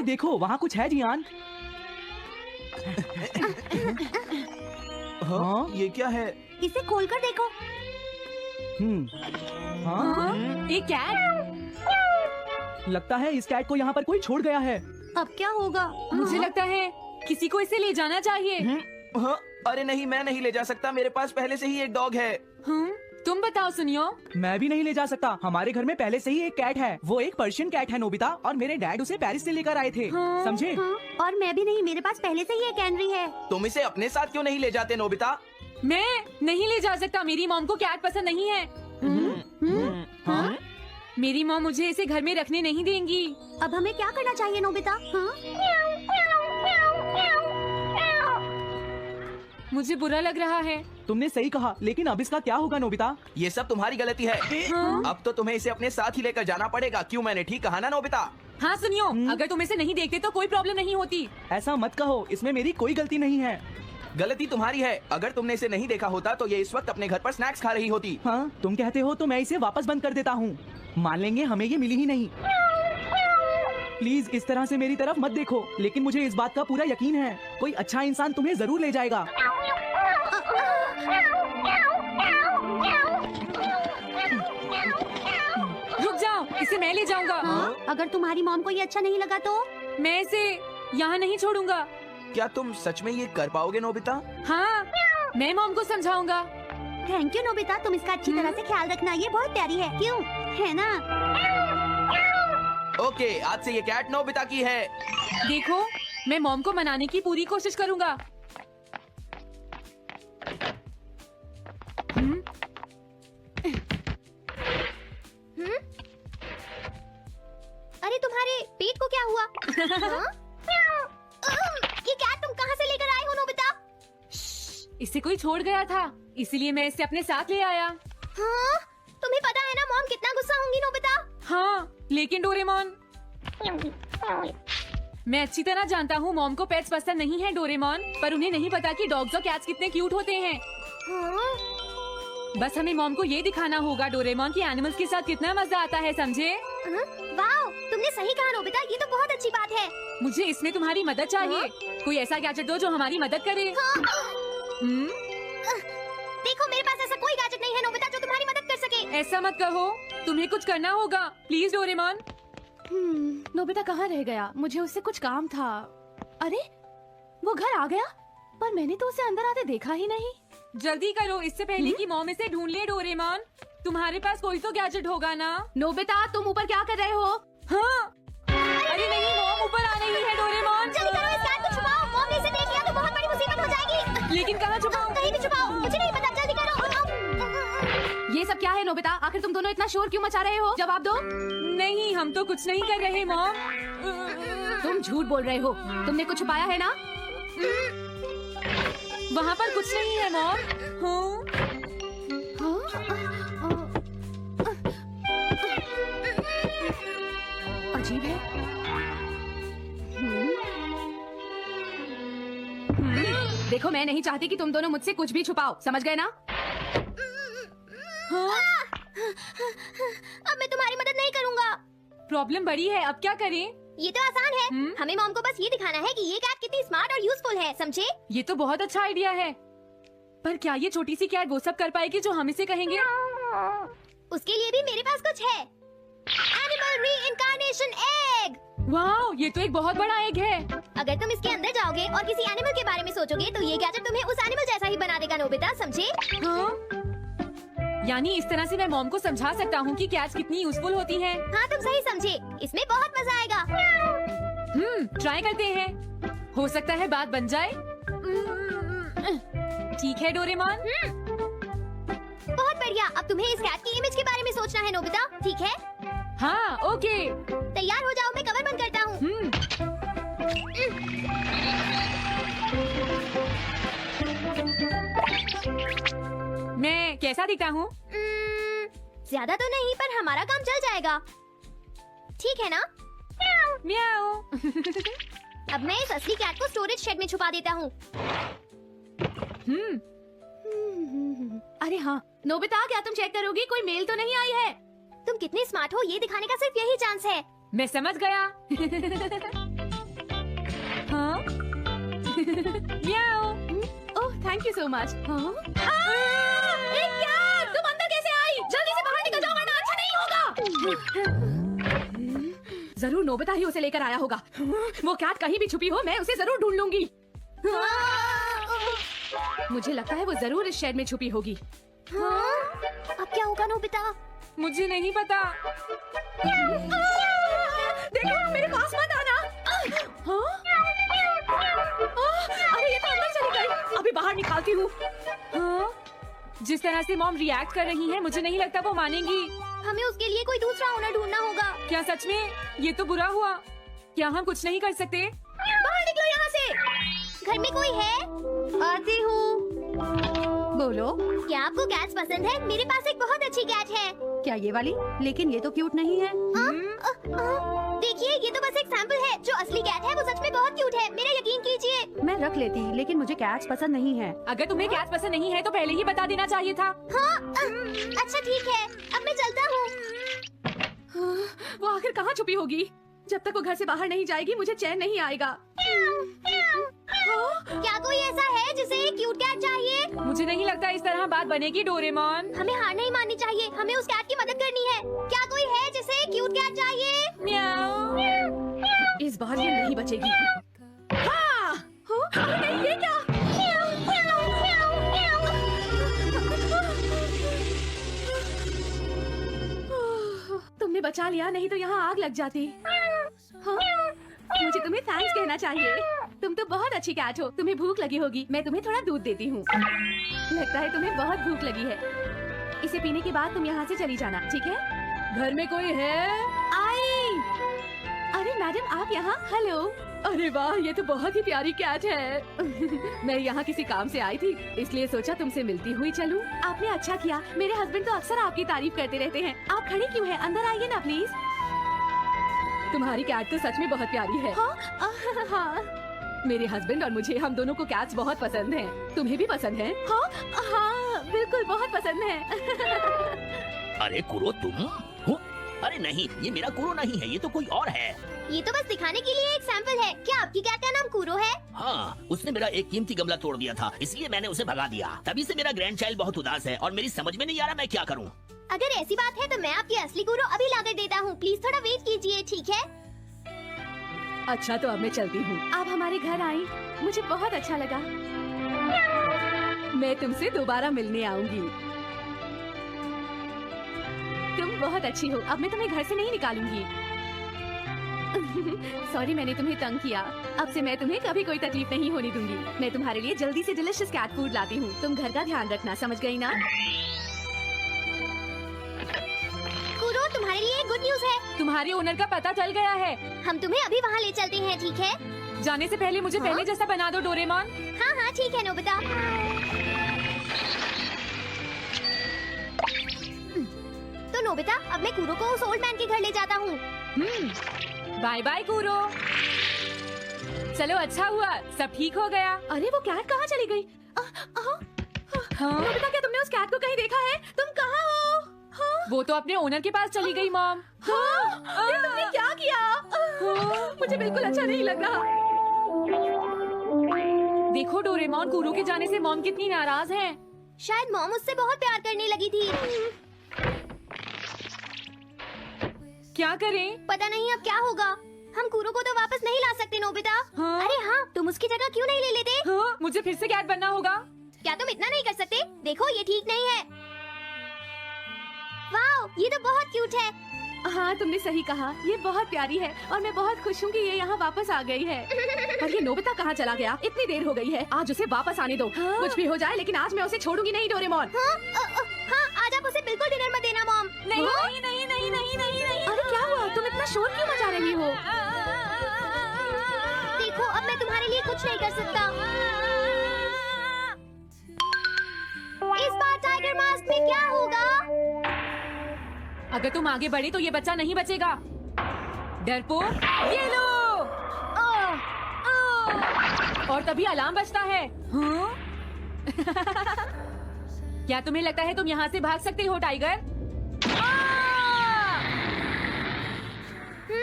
देखो वहाँ कुछ है जियान। हाँ, ये क्या है? इसे खोलकर देखो। हाँ, एक कैट। लगता है इस कैट को यहाँ पर कोई छोड़ गया है। अब क्या होगा? मुझे लगता है किसी को इसे ले जाना चाहिए। हाँ, अरे नहीं, मैं नहीं ले जा सकता, मेरे पास पहले से ही एक डॉग है। तुम बताओ सुनियो। मैं भी नहीं ले जा सकता, हमारे घर में पहले से ही एक कैट है। वो एक पर्शियन कैट है नोबिता, और मेरे डैड उसे पेरिस से लेकर आए थे। समझे? हाँ, और मैं भी नहीं, मेरे पास पहले से ही एक कैनरी है। तुम इसे अपने साथ क्यों नहीं ले जाते नोबिता? मैं नहीं ले जा सकता, मेरी मॉम को कैट पसंद नहीं है। हाँ? मेरी मॉम मुझे इसे घर में रखने नहीं देंगी। अब हमें क्या करना चाहिए नोबिता? हाँ? मुझे बुरा लग रहा है। तुमने सही कहा, लेकिन अब इसका क्या होगा नोबिता? ये सब तुम्हारी गलती है। अब तो तुम्हें इसे अपने साथ ही लेकर जाना पड़ेगा। क्यों, मैंने ठीक कहा ना नोबिता? हाँ सुनियो, अगर तुम इसे नहीं देखते तो कोई प्रॉब्लम नहीं होती। ऐसा मत कहो, इसमें मेरी कोई गलती नहीं है। गलती तुम्हारी है। अगर तुमने इसे नहीं देखा होता तो ये इस वक्त अपने घर पर स्नैक्स खा रही होती। हाँ, तुम कहते हो तो मैं इसे वापस बंद कर देता हूँ। मान लेंगे हमें ये मिली ही नहीं। प्लीज इस तरह से मेरी तरफ मत देखो, लेकिन मुझे इस बात का पूरा यकीन है, कोई अच्छा इंसान तुम्हें जरूर ले जाएगा। रुक जाओ, इसे मैं ले जाऊंगा। हाँ? अगर तुम्हारी मॉम को ये अच्छा नहीं लगा तो? मैं इसे यहाँ नहीं छोड़ूंगा। क्या तुम सच में ये कर पाओगे नोबिता? हाँ, मैं मॉम को समझाऊंगा। थैंक यू नोबिता, तुम इसका अच्छी तरह से ख्याल रखना, ये बहुत प्यारी है। क्यों, है ना? ओके, आज से ये कैट नोबिता की है। देखो, मैं मॉम को मनाने की पूरी कोशिश करूंगा। अरे तुम्हारे पेट को क्या हुआ? हाँ? ये कैट तुम कहाँ से लेकर आए हो नोबिता? इसे कोई छोड़ गया था, इसीलिए मैं इसे अपने साथ ले आया। हाँ? तुम्हें पता है ना मॉम कितना गुस्सा होंगी नोबिता? हाँ, लेकिन डोरेमोन, मैं अच्छी तरह जानता हूँ मॉम को पेट्स पसंद नहीं है डोरेमोन, पर उन्हें नहीं पता कि डॉग्स और कैट्स कितने क्यूट होते हैं। हाँ? बस हमें मॉम को ये दिखाना होगा डोरेमोन कि एनिमल्स के साथ कितना मजा आता है, समझे? वाओ, तुमने सही कहा नोबिता, ये तो बहुत अच्छी बात है। मुझे इसमें तुम्हारी मदद चाहिए। कोई ऐसा गैजेट दो जो हमारी मदद करे। देखो, मेरे पास ऐसा कोई गैजेट नहीं है नोबिता जो तुम्हारी मदद कर सके। ऐसा मत कहो, तुम्हें कुछ करना होगा, प्लीज डोरेमोन। नोबिता कहाँ रह गया? मुझे उससे कुछ काम था। अरे, वो घर आ गया, पर मैंने तो उसे अंदर आते देखा ही नहीं। जल्दी करो, इससे पहले कि मॉम इसे ढूंढ ले। डोरेमोन, तुम्हारे पास कोई तो गैजेट होगा ना? नोबिता, तुम ऊपर क्या कर रहे हो? हाँ, अरे नहीं, मॉम ऊपर आ रही है। डोरेमोन, जल्दी करो, इस कैट को छुपाओ, मॉम ने इसे देख लिया तो बहुत बड़ी मुसीबत हो जाएगी। लेकिन कहाँ छुपाऊं? कहीं भी छुपाओ, मुझे नहीं पता, जल्दी करो। ये सब क्या है नोबिता? आखिर तुम दोनों इतना शोर क्यों मचा रहे हो? जवाब दो। नहीं, हम तो कुछ नहीं कर रहे मॉम। तुम झूठ बोल रहे हो, तुमने कुछ छुपाया है ना? वहाँ पर कुछ नहीं है मॉम। अजीब है। देखो, मैं नहीं चाहती कि तुम दोनों मुझसे कुछ भी छुपाओ, समझ गए ना? अब मैं तुम्हारी मदद नहीं करूँगा। प्रॉब्लम बड़ी है, अब क्या करें? ये तो आसान है। हमें मॉम को बस ये दिखाना है कि ये कैट कितनी स्मार्ट और यूजफुल है, समझे? ये तो बहुत अच्छा आइडिया है, पर क्या ये छोटी सी कैट वो सब कर पाएगी जो हम इसे कहेंगे? उसके लिए भी मेरे पास कुछ है। Animal reincarnation egg. वाओ, ये तो एक बहुत बड़ा एग है। अगर तुम इसके अंदर जाओगे और किसी एनिमल के बारे में सोचोगे तो ये गैजेट तुम्हें उस एनिमल जैसा ही बना देगा नोबिता, समझे? हाँ? यानी इस तरह से मैं मॉम को समझा सकता हूँ कि कैट्स कितनी यूजफुल होती हैं। हाँ, तुम सही समझे, इसमें बहुत मजा आएगा। ट्राई करते हैं, हो सकता है बात बन जाए। ठीक है डोरेमोन। बहुत बढ़िया, अब तुम्हें इस कैट की इमेज के बारे में सोचना है नोबिता, ठीक है? हाँ, ओके। तैयार हो जाओ, मैं कवर बंद करता हूँ। मैं कैसा दिखता हूँ? ज्यादा तो नहीं, पर हमारा काम चल जाएगा, ठीक है ना? म्याऊ। अब मैं इस असली कैट को स्टोरेज शेड में छुपा देता हूँ। अरे हाँ, नोबिता, क्या तुम चेक करोगी कोई मेल तो नहीं आई है? तुम कितने स्मार्ट हो ये दिखाने का सिर्फ यही चांस है। मैं समझ गया। म्याऊ। Oh thank you so much. क्या तुम अंदर कैसे आई? जल्दी से बाहर निकल जाओ वरना अच्छा नहीं होगा। जरूर नोबिता ही उसे लेकर आया होगा। वो कैट कहीं भी छुपी हो मैं उसे जरूर ढूंढ लूंगी। मुझे लगता है वो जरूर इस शेड में छुपी होगी। अब क्या होगा नोबिता? मुझे नहीं पता। देखो मेरे पास मत आना। हाँ? अरे ये तो अंदर चली गई। अभी बाहर निकालती हूँ। हाँ? जिस तरह से मॉम रिएक्ट कर रही है मुझे नहीं लगता वो मानेंगी। हमें उसके लिए कोई दूसरा ओनर ढूंढना होगा। क्या सच में? ये तो बुरा हुआ। क्या हम कुछ नहीं कर सकते? बाहर निकलो यहाँ से। घर में कोई है? आती हूँ। बोलो। क्या आपको कैट्स पसंद है? मेरे पास एक बहुत अच्छी कैट है। क्या ये वाली? लेकिन ये तो क्यूट नहीं है। देखिए ये तो बस एक सैंपल है। जो असली कैट है वो सच में बहुत क्यूट है। मेरा यकीन कीजिए। मैं रख लेती लेकिन मुझे कैट्स पसंद नहीं है। अगर तुम्हें कैट्स पसंद नहीं है तो पहले ही बता देना चाहिए था। हाँ अच्छा ठीक है। अब मैं चलता हूँ। वो आखिर कहाँ छुपी होगी? जब तक वो घर से बाहर नहीं जाएगी मुझे चैन नहीं आएगा। क्या कोई ऐसा है जिसे एक क्यूट कैट चाहिए? मुझे नहीं लगता इस तरह बात बनेगी डोरेमोन। हमें हार नहीं माननी चाहिए। हमें उस कैट की मदद करनी है। क्या कोई है जिसे एक क्यूट कैट चाहिए? म्याऊ। इस बार ये नहीं बचेगी। हाँ! नहीं ये क्या? तुमने बचा लिया नहीं तो यहाँ आग लग जाती। हाँ? मुझे तुम्हें थैंक्स कहना चाहिए। तुम तो बहुत अच्छी कैट हो। तुम्हें भूख लगी होगी। मैं तुम्हें थोड़ा दूध देती हूँ। लगता है तुम्हें बहुत भूख लगी है। इसे पीने के बाद तुम यहाँ से चली जाना, ठीक है? घर में कोई है? आई! अरे मैडम आप यहाँ? हेलो। अरे वाह ये तो बहुत ही प्यारी कैट है। मैं यहाँ किसी काम से आई थी इसलिए सोचा तुमसे मिलती हुई चलूं। आपने अच्छा किया। मेरे हस्बैंड तो अक्सर आपकी तारीफ करते रहते हैं। आप खड़ी क्यों हैं? अंदर आइए ना प्लीज। तुम्हारी कैट तो सच में बहुत प्यारी है। हाँ? हाँ। मेरे हस्बैंड और मुझे हम दोनों को कैट्स बहुत पसंद हैं। तुम्हें भी पसंद है? हाँ हाँ बिल्कुल बहुत पसंद है। अरे कुरो तुम हो? अरे नहीं ये मेरा कुरो नहीं है, ये तो कोई और है। ये तो बस दिखाने के लिए एक सैंपल है। क्या आपकी कैट का नाम कुरो है? हाँ उसने मेरा एक कीमती गमला तोड़ दिया था इसलिए मैंने उसे भगा दिया। तभी से मेरा ग्रैंड चाइल्ड बहुत उदास है और मेरी समझ में नहीं आ रहा मैं क्या करूँ। अगर ऐसी बात है तो मैं आपकी असली कुरो अभी लाकर देता हूँ। प्लीज थोड़ा वेट कीजिए, ठीक है? अच्छा तो अब मैं चलती हूँ। आप हमारे घर आई मुझे बहुत अच्छा लगा। मैं तुमसे दोबारा मिलने आऊंगी। तुम बहुत अच्छी हो। अब मैं तुम्हें घर से नहीं निकालूंगी। सॉरी मैंने तुम्हें तंग किया। अब से मैं तुम्हें कभी कोई तकलीफ नहीं होने दूंगी। मैं तुम्हारे लिए जल्दी से डिलिशियस कैट फूड लाती हूँ। तुम घर का ध्यान रखना, समझ गई ना? कुरो तुम्हारे लिए गुड न्यूज है। तुम्हारे ओनर का पता चल गया है। हम तुम्हें अभी वहाँ ले चलते हैं, ठीक है? जाने से पहले मुझे पहले जैसा बना दो डोरेमोन। हाँ हाँ ठीक है नोबिता। तो नोबिता अब मैं कुरो को उस ओल्ड मैन के घर ले जाता हूँ। बाय बाय कुरो। चलो अच्छा हुआ सब ठीक हो गया। अरे वो कैट कहाँ चली गई? हाँ? नोबिता क्या तुमने उस कैट को कहीं देखा है? तुम कहाँ हो? हाँ? वो तो अपने ओनर के पास चली गई मॉम। हाँ? ये तुमने क्या किया? मुझे बिल्कुल अच्छा नहीं लग रहा। देखो डोरेमोन कुरो के जाने से मॉम कितनी नाराज हैं। शायद मॉम उससे बहुत प्यार करने लगी थी। क्या करें? पता नहीं अब क्या होगा। हम कुरो को तो वापस नहीं ला सकते नोबिता। हाँ? अरे हाँ तुम उसकी जगह क्यों नहीं ले लेते? हाँ? मुझे फिर से कैट बनना होगा। क्या तुम इतना नहीं कर सकते? देखो ये ठीक नहीं है। वाह ये तो बहुत क्यूट है। हाँ तुमने सही कहा। ये बहुत प्यारी है और मैं बहुत खुश हूँ कि ये यहाँ वापस आ गई है। पर ये नोबिता कहाँ चला गया? इतनी देर हो गई है। आज उसे वापस आने दो। हाँ? कुछ भी हो जाए लेकिन आज मैं उसे छोड़ूंगी नहीं डोरेमोन। हाँ आज आप उसे बिल्कुल डिनर मत देना मॉम। नहीं हाँ? नहीं नहीं नहीं नहीं नहीं नहीं। अरे क्या हुआ? तुम इतना शोर क्यों मचा रही हो? देखो अब मैं तुम्हारे लिए कुछ नहीं कर सकता। इस बार टाइगर मास्क में क्या होगा? अगर तुम आगे बढ़े तो ये बच्चा नहीं बचेगा। डरपोक ये लो। और तभी अलार्म बजता है। हाँ? क्या तुम्हें लगता है तुम यहाँ से भाग सकते हो टाइगर?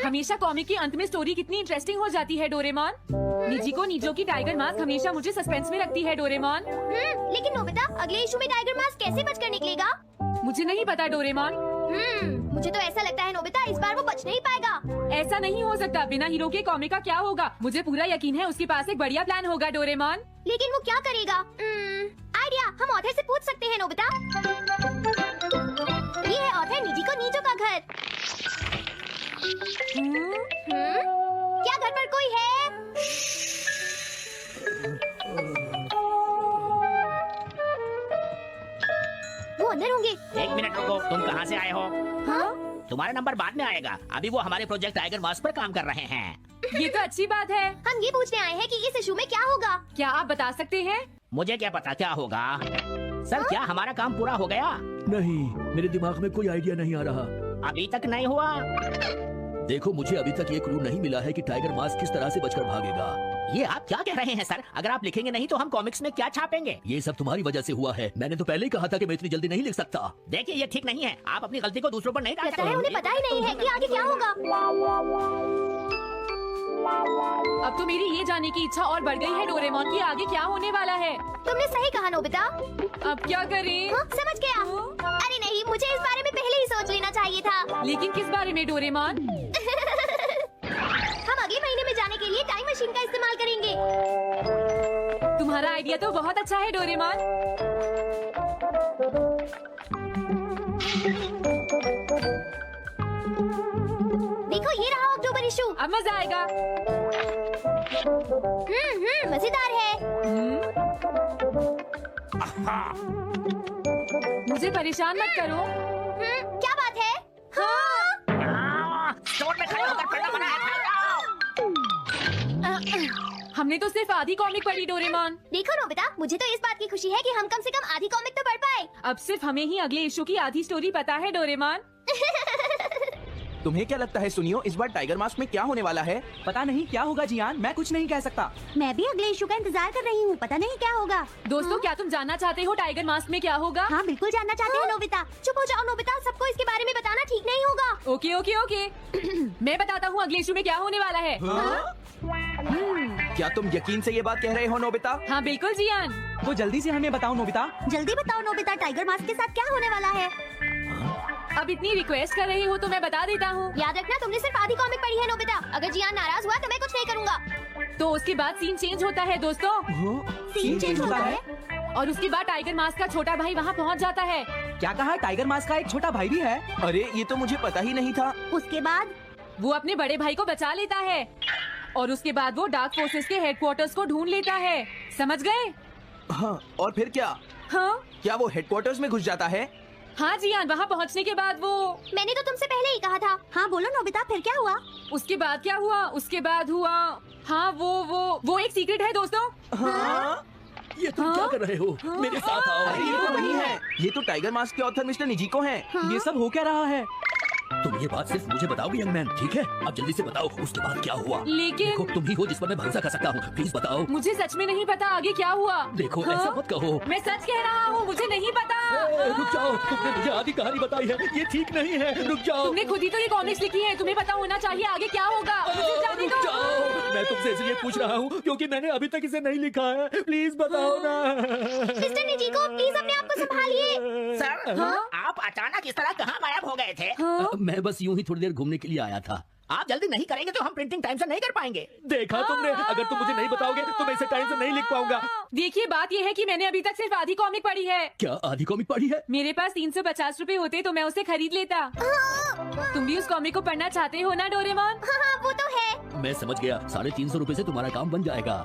हमेशा कॉमिक के अंत में स्टोरी कितनी इंटरेस्टिंग हो जाती है डोरेमोन। निजिको नीजो की टाइगर मास्क हमेशा मुझे सस्पेंस में रखती है डोरेमोन। लेकिन नोबिता अगले इशू में टाइगर मास्क कैसे बचकर निकलेगा? मुझे नहीं पता डोरेमोन। मुझे तो ऐसा लगता है नोबिता इस बार वो बच नहीं पाएगा। ऐसा नहीं हो सकता, बिना हीरो के कॉमिक का क्या होगा? मुझे पूरा यकीन है उसके पास एक बढ़िया प्लान होगा डोरेमोन। लेकिन वो क्या करेगा? आइडिया, हम ऑथर से पूछ सकते हैं नोबिता। ये है ऑथर निजिको नीजो का घर। क्या घर पर कोई है? वो अंदर होंगे। एक मिनट रुको, तुम कहाँ से आए हो? हाँ? तुम्हारा नंबर बाद में आएगा, अभी वो हमारे प्रोजेक्ट टाइगर मास्क पर काम कर रहे हैं। ये तो अच्छी बात है। हम ये पूछने आए हैं कि इस इशू में क्या होगा। क्या आप बता सकते हैं? मुझे क्या पता क्या होगा। सर क्या हमारा काम पूरा हो गया? नहीं, मेरे दिमाग में कोई आइडिया नहीं आ रहा। अभी तक नहीं हुआ। देखो, मुझे अभी तक ये क्लू नहीं मिला है कि टाइगर मास्क किस तरह से बचकर भागेगा। ये आप क्या कह रहे हैं सर? अगर आप लिखेंगे नहीं तो हम कॉमिक्स में क्या छापेंगे? ये सब तुम्हारी वजह से हुआ है। मैंने तो पहले ही कहा था कि मैं इतनी जल्दी नहीं लिख सकता। देखिए ये ठीक नहीं है, आप अपनी गलती को दूसरों पर नहीं डाल लगता है उन्हें सकते। पता ही नहीं है कि आगे क्या होगा। अब तो मेरी ये जानने की इच्छा और बढ़ गई है डोरेमोन कि आगे क्या होने वाला है। तुमने सही कहा नोबिता। अब क्या करें? हाँ, समझ गया। अरे नहीं, मुझे इस बारे में पहले ही सोच लेना चाहिए था। लेकिन किस बारे में डोरेमोन? हम अगले महीने में जाने के लिए टाइम मशीन का इस्तेमाल करेंगे। तुम्हारा आइडिया तो बहुत अच्छा है डोरेमोन। देखो ये रहा अक्टूबर इशू। अब मजा आएगा। मजेदार है। मुझे परेशान मत करो। क्या बात है? हाँ। स्टोर में खड़े होकर पढ़ना मना है, हमने तो सिर्फ आधी कॉमिक पढ़ी डोरेमोन। देखो नोबिता, मुझे तो इस बात की खुशी है कि हम कम से कम आधी कॉमिक तो पढ़ पाए। अब सिर्फ हमें ही अगले इशू की आधी स्टोरी पता है डोरेमोन। तुम्हें क्या लगता है सुनियो, इस बार टाइगर मास्क में क्या होने वाला है? पता नहीं क्या होगा जियान, मैं कुछ नहीं कह सकता। मैं भी अगले इशू का इंतजार कर रही हूँ, पता नहीं क्या होगा। दोस्तों क्या तुम जानना चाहते हो टाइगर मास्क में क्या होगा? हाँ बिल्कुल जानना चाहते हैं नोबिता। चुप हो जाओ नोबिता, सबको इसके बारे में बताना ठीक नहीं होगा। Okay okay okay. मैं बताता हूँ अगले इशू में क्या होने वाला है। क्या तुम यकीन से ये बात कह रहे हो नोबिता? हाँ बिल्कुल जियान। तो जल्दी से हमें बताओ नोबिता। जल्दी बताओ नोबिता, टाइगर मास्क के साथ क्या होने वाला है? अब इतनी रिक्वेस्ट कर रही हो तो मैं बता देता हूँ। याद रखना तुमने सिर्फ आधी कॉमिक पढ़ी है नोबिता। अगर जियान नाराज हुआ तो मैं कुछ नहीं करूँगा। तो उसके बाद सीन चेंज होता है दोस्तों। सीन चेंज होता है? और उसके बाद टाइगर मास्क का छोटा भाई वहाँ पहुँच जाता है। क्या कहा? टाइगर मास्क का एक छोटा भाई भी है? अरे ये तो मुझे पता ही नहीं था। उसके बाद वो अपने बड़े भाई को बचा लेता है और उसके बाद वो डार्क फोर्सेस के हेडक्वार्टर्स को ढूंढ लेता है। समझ गए? हाँ, और फिर क्या? हाँ क्या वो हेडक्वार्टर्स में घुस जाता है? हाँ जियान, वहाँ पहुँचने के बाद वो। मैंने तो तुमसे पहले ही कहा था। हाँ बोलो नोबिता, फिर क्या हुआ? उसके बाद क्या हुआ? उसके बाद हुआ, हाँ वो एक सीक्रेट है दोस्तों। हाँ? ये तुम क्या कर रहे हो? मेरे साथ आओ। अरे ये तो वही है, ये तो टाइगर मास्क के ऑथर मिस्टर निजिको हैं। ये सब हो क्या रहा है? तुम ये बात सिर्फ मुझे बताओगे यंग मैन, ठीक है? अब जल्दी से बताओ उसके बाद क्या हुआ। लेकिन देखो, तुम ही हो जिस पर मैं भरोसा कर सकता हूँ। प्लीज बताओ। मुझे सच में नहीं पता आगे क्या हुआ। देखो हाँ? ऐसा मत कहो। मैं सच कह रहा हूँ, मुझे नहीं पता। रुक जाओ, तुमने मुझे आधी कहानी बताई है, ये ठीक नहीं है। रुक जाओ। तुमने खुद ही तो ये कॉमिक्स लिखी है, तुम्हें पता होना चाहिए आगे क्या होगा। मुझे जाने रुक दो। जाओ, मैं तुमसे इसलिए पूछ रहा हूँ क्योंकि मैंने अभी तक इसे नहीं लिखा है। प्लीज बताओ ना। मिस्टर निजिको, प्लीज अपने आप को संभालिए। सर आप अचानक इस तरह कहाँ गायब हो गए थे? मैं बस यूं ही थोड़ी देर घूमने के लिए आया था। आप जल्दी नहीं करेंगे तो हम प्रिंटिंग टाइम से नहीं कर पाएंगे। देखा तुमने, अगर तुम मुझे नहीं बताओगे तो मैं इसे टाइम से नहीं लिख पाऊंगा। देखिए बात ये है कि मैंने अभी तक सिर्फ आधी कॉमिक पढ़ी है। क्या आधी कॉमिक पढ़ी है? मेरे पास 350 रुपए होते तो मैं उसे खरीद लेता। तुम भी उस कॉमिक को पढ़ना चाहते हो ना डोरेमोन? हाँ वो तो है। मैं समझ गया, 350 रुपए से तुम्हारा काम बन जाएगा।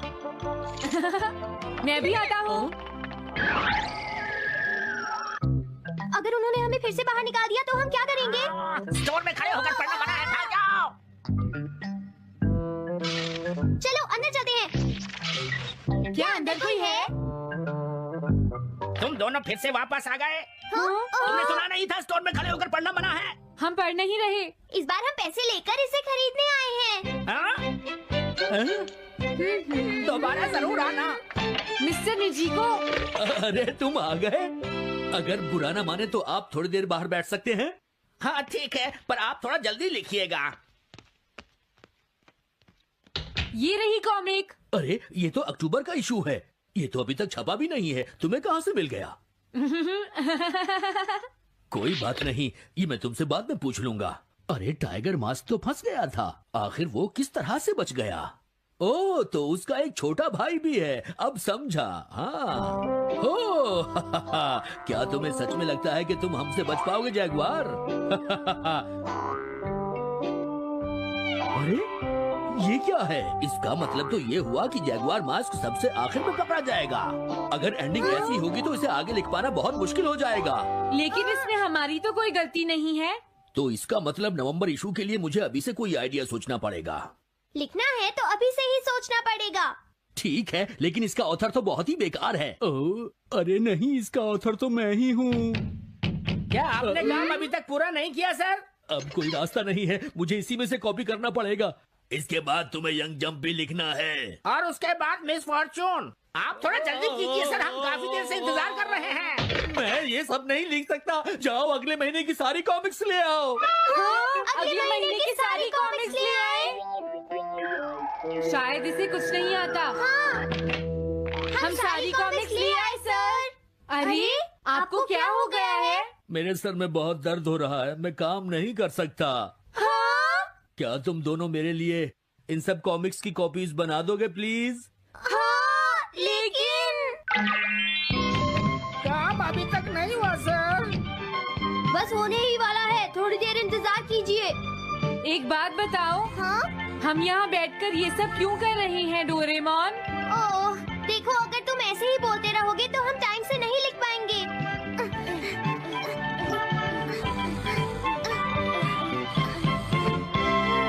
मैं भी आता हूँ। अगर उन्होंने हमें फिर से बाहर निकाल दिया तो हम क्या करेंगे? स्टोर में खड़े होकर पढ़ना मना है, भाग जाओ। चलो अंदर चलते हैं। क्या अंदर कोई है? तुम दोनों फिर से वापस आ गए। तुमने सुना नहीं था स्टोर में खड़े होकर पढ़ना मना है? हम पढ़ नहीं रहे। इस बार हम पैसे लेकर इसे खरीदने आए हैं। हाँ? दोबारा जरूर आना। मिस्टर निजिको, अरे तुम आ गए। अगर बुरा ना माने तो आप थोड़ी देर बाहर बैठ सकते हैं। हाँ ठीक है, पर आप थोड़ा जल्दी लिखिएगा। ये रही कॉमिक। अरे ये तो अक्टूबर का इशू है, ये तो अभी तक छपा भी नहीं है, तुम्हें कहाँ से मिल गया? कोई बात नहीं, ये मैं तुमसे बाद में पूछ लूंगा। अरे टाइगर मास्क तो फंस गया था, आखिर वो किस तरह से बच गया? ओ तो उसका एक छोटा भाई भी है, अब समझा। हाँ ओ क्या तुम्हें सच में लगता है कि तुम हमसे बच पाओगे जैगुआर? अरे ये क्या है? इसका मतलब तो ये हुआ कि जैगुआर मास्क सबसे आखिर में पकड़ा जाएगा। अगर एंडिंग ऐसी होगी तो इसे आगे लिख पाना बहुत मुश्किल हो जाएगा। लेकिन इसमें हमारी तो कोई गलती नहीं है। तो इसका मतलब नवंबर इशू के लिए मुझे अभी से कोई आइडिया सोचना पड़ेगा। लिखना है तो अभी से ही सोचना पड़ेगा। ठीक है, लेकिन इसका ऑथर तो बहुत ही बेकार है। अरे नहीं, इसका ऑथर तो मैं ही हूँ। क्या आपने काम अभी तक पूरा नहीं किया सर? अब कोई रास्ता नहीं है, मुझे इसी में से कॉपी करना पड़ेगा। इसके बाद तुम्हें यंग जंप भी लिखना है। और उसके बाद मिस फॉर्चून। आप थोड़ा जल्दी कीजिए सर, हम काफी देर से इंतजार कर रहे हैं। मैं ये सब नहीं लिख सकता। जाओ अगले महीने की सारी कॉमिक्स ले आओ। अगले महीने की सारी कॉमिक्स ले आए। शायद इसे कुछ नहीं आता। हम सारी कॉमिक्स ले आए सर। अरे आपको क्या हो गया है? मेरे सर में बहुत दर्द हो रहा है, मैं काम नहीं कर सकता। क्या तुम दोनों मेरे लिए इन सब कॉमिक्स की कॉपीज बना दोगे प्लीज? लेकिन काम अभी तक नहीं हुआ सर। बस होने ही वाला है, थोड़ी देर इंतजार कीजिए। एक बात बताओ, हम यहाँ बैठकर ये सब क्यों कर रहे हैं डोरेमोन? ओह, देखो अगर तुम ऐसे ही बोलते रहोगे तो हम टाइम से नहीं लिख पाएंगे।